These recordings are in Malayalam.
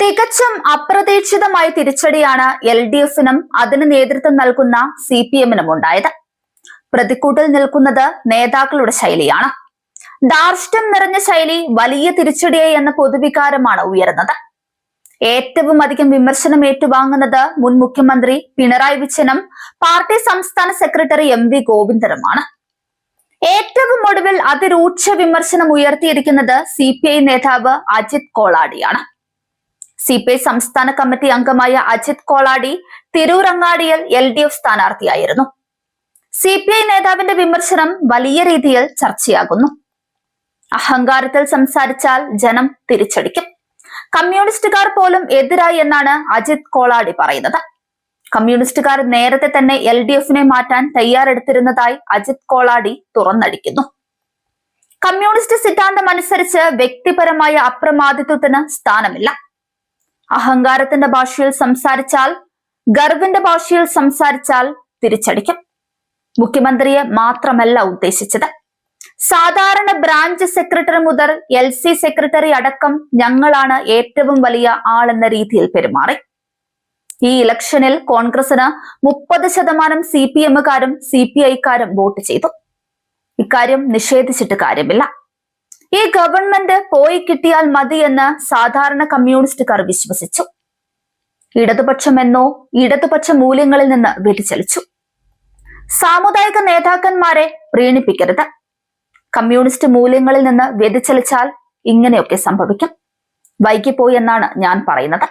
തികച്ചും അപ്രതീക്ഷിതമായ തിരിച്ചടിയാണ് LDFിനും അതിന് നേതൃത്വം നൽകുന്ന CPMനും ഉണ്ടായത്. പ്രതിക്കൂട്ടിൽ നിൽക്കുന്നത് നേതാക്കളുടെ ശൈലിയാണ്. ധാർഷ്ട്യം നിറഞ്ഞ ശൈലി വലിയ തിരിച്ചടിയായി എന്ന പൊതുവികാരമാണ് ഉയരുന്നത്. ഏറ്റവും അധികം വിമർശനം ഏറ്റുവാങ്ങുന്നത് മുൻ മുഖ്യമന്ത്രി പിണറായി വിജയനും പാർട്ടി സംസ്ഥാന സെക്രട്ടറി MV ഗോവിന്ദനുമാണ്. ഏറ്റവും ഒടുവിൽ അതിരൂക്ഷ വിമർശനം ഉയർത്തിയിരിക്കുന്നത് CPI നേതാവ് അജിത് കോളാടിയാണ്. CPI സംസ്ഥാന കമ്മിറ്റി അംഗമായ അജിത് കോളാടി തിരൂരങ്ങാടിയിൽ LDF സ്ഥാനാർത്ഥിയായിരുന്നു. CPI നേതാവിന്റെ വിമർശനം വലിയ രീതിയിൽ ചർച്ചയാകുന്നു. അഹങ്കാരത്തിൽ സംസാരിച്ചാൽ ജനം തിരിച്ചടിക്കും. കമ്മ്യൂണിസ്റ്റുകാർ പോലും എതിരായി എന്നാണ് അജിത് കോളാടി പറയുന്നത്. കമ്മ്യൂണിസ്റ്റുകാർ നേരത്തെ തന്നെ LDFനെ മാറ്റാൻ തയ്യാറെടുത്തിരുന്നതായി അജിത് കോളാടി തുറന്നടിക്കുന്നു. കമ്മ്യൂണിസ്റ്റ് സിദ്ധാന്തം അനുസരിച്ച് വ്യക്തിപരമായ അപ്രമാദിത്വത്തിന് സ്ഥാനമില്ല. അഹങ്കാരത്തിന്റെ ഭാഷയിൽ സംസാരിച്ചാൽ, ഗർവിന്റെ ഭാഷയിൽ സംസാരിച്ചാൽ തിരിച്ചടിക്കും. മുഖ്യമന്ത്രിയെ മാത്രമല്ല ഉദ്ദേശിച്ചത്. സാധാരണ ബ്രാഞ്ച് സെക്രട്ടറി മുതൽ LC സെക്രട്ടറി അടക്കം ഞങ്ങളാണ് ഏറ്റവും വലിയ ആളെന്ന രീതിയിൽ പെരുമാറി. ഈ ഇലക്ഷനിൽ കോൺഗ്രസിന് 30% CPMകാരും CPIക്കാരും വോട്ട് ചെയ്തു. ഇക്കാര്യം നിഷേധിച്ചിട്ട് കാര്യമില്ല. ഈ ഗവൺമെന്റ് പോയി കിട്ടിയാൽ മതിയെന്ന് സാധാരണ കമ്മ്യൂണിസ്റ്റുകാർ വിശ്വസിച്ചു. ഇടതുപക്ഷമെന്നോ ഇടതുപക്ഷ മൂല്യങ്ങളിൽ നിന്ന് വ്യതിചലിച്ചു. സാമുദായിക നേതാക്കന്മാരെ പ്രീണിപ്പിക്കരുത്. കമ്മ്യൂണിസ്റ്റ് മൂല്യങ്ങളിൽ നിന്ന് വ്യതിചലിച്ചാൽ ഇങ്ങനെയൊക്കെ സംഭവിക്കും. വൈകിപ്പോയി എന്നാണ് ഞാൻ പറയുന്നത്.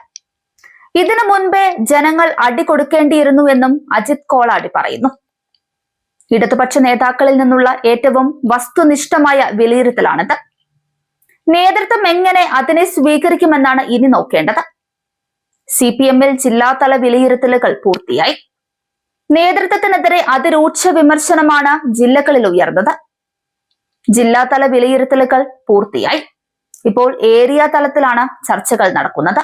ഇതിനു മുൻപേ ജനങ്ങൾ അടി കൊടുക്കേണ്ടിയിരുന്നുവെന്നും അജിത് കോളാടി പറയുന്നു. ഇടതുപക്ഷ നേതാക്കളിൽ നിന്നുള്ള ഏറ്റവും വസ്തുനിഷ്ഠമായ വിലയിരുത്തലാണിത്. നേതൃത്വം എങ്ങനെ അതിനെ സ്വീകരിക്കുമെന്നാണ് ഇനി നോക്കേണ്ടത്. CPMൽ ജില്ലാതല വിലയിരുത്തലുകൾ പൂർത്തിയായി. നേതൃത്വത്തിനെതിരെ അതിരൂക്ഷ വിമർശനമാണ് ജില്ലകളിൽ ഉയർന്നത്. ജില്ലാതല വിലയിരുത്തലുകൾ പൂർത്തിയായി. ഇപ്പോൾ ഏരിയ തലത്തിലാണ് ചർച്ചകൾ നടക്കുന്നത്.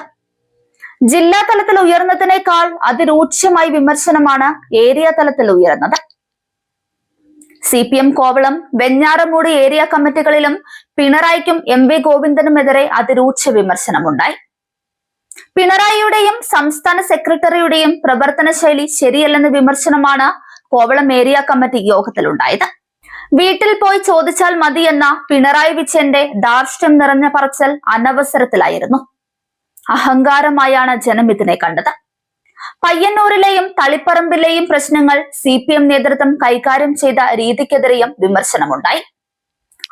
ജില്ലാ തലത്തിൽ ഉയർന്നതിനേക്കാൾ അതിരൂക്ഷമായ വിമർശനമാണ് ഏരിയ തലത്തിൽ ഉയർന്നത്. CPM കോവളം, വെഞ്ഞാറമൂട് ഏരിയ കമ്മിറ്റികളിലും പിണറായിക്കും MV ഗോവിന്ദനുമെതിരെ അതിരൂക്ഷ വിമർശനമുണ്ടായി. പിണറായിയുടെയും സംസ്ഥാന സെക്രട്ടറിയുടെയും പ്രവർത്തന ശൈലി ശരിയല്ലെന്ന വിമർശനമാണ് കോവളം ഏരിയ കമ്മിറ്റി യോഗത്തിലുണ്ടായത്. വീട്ടിൽ പോയി ചോദിച്ചാൽ മതിയെന്ന പിണറായി വിജയന്റെ ധാർഷ്ട്യം നിറഞ്ഞ പറച്ചൽ അനവസരത്തിലായിരുന്നു. അഹങ്കാരമായാണ് ജനം ഇതിനെ കണ്ടത്. പയ്യന്നൂരിലെയും തളിപ്പറമ്പിലെയും പ്രശ്നങ്ങൾ CPM നേതൃത്വം കൈകാര്യം ചെയ്ത രീതിക്കെതിരെയും വിമർശനമുണ്ടായി.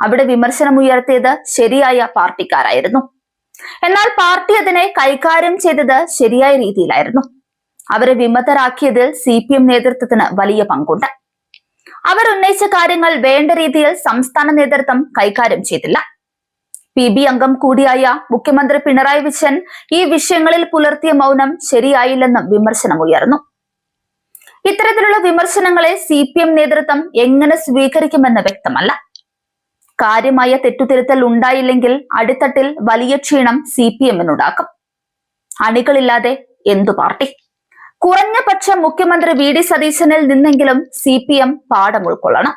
അവിടെ വിമർശനം ഉയർത്തിയത് ശരിയായ പാർട്ടിക്കാരായിരുന്നു. എന്നാൽ പാർട്ടി അതിനെ കൈകാര്യം ചെയ്തത് ശരിയായ രീതിയിലായിരുന്നു. അവരെ വിമതരാക്കിയതിൽ CPM നേതൃത്വത്തിന് വലിയ പങ്കുണ്ട്. അവർ ഉന്നയിച്ച കാര്യങ്ങൾ വേണ്ട രീതിയിൽ സംസ്ഥാന നേതൃത്വം കൈകാര്യം ചെയ്തില്ല. PB അംഗം കൂടിയായ മുഖ്യമന്ത്രി പിണറായി വിജയൻ ഈ വിഷയങ്ങളിൽ പുലർത്തിയ മൗനം ശരിയായില്ലെന്നും വിമർശനമുയർന്നു. ഇത്തരത്തിലുള്ള വിമർശനങ്ങളെ CPM നേതൃത്വം എങ്ങനെ സ്വീകരിക്കുമെന്ന് വ്യക്തമല്ല. കാര്യമായ തെറ്റുതിരുത്തൽ ഉണ്ടായില്ലെങ്കിൽ അടിത്തട്ടിൽ വലിയ ക്ഷീണം CPMനുണ്ടാക്കും. അണികളില്ലാതെ എന്തു പാർട്ടി? കുറഞ്ഞ പക്ഷം മുഖ്യമന്ത്രി VD സതീശനിൽ നിന്നെങ്കിലും CPM പാഠം ഉൾക്കൊള്ളണം.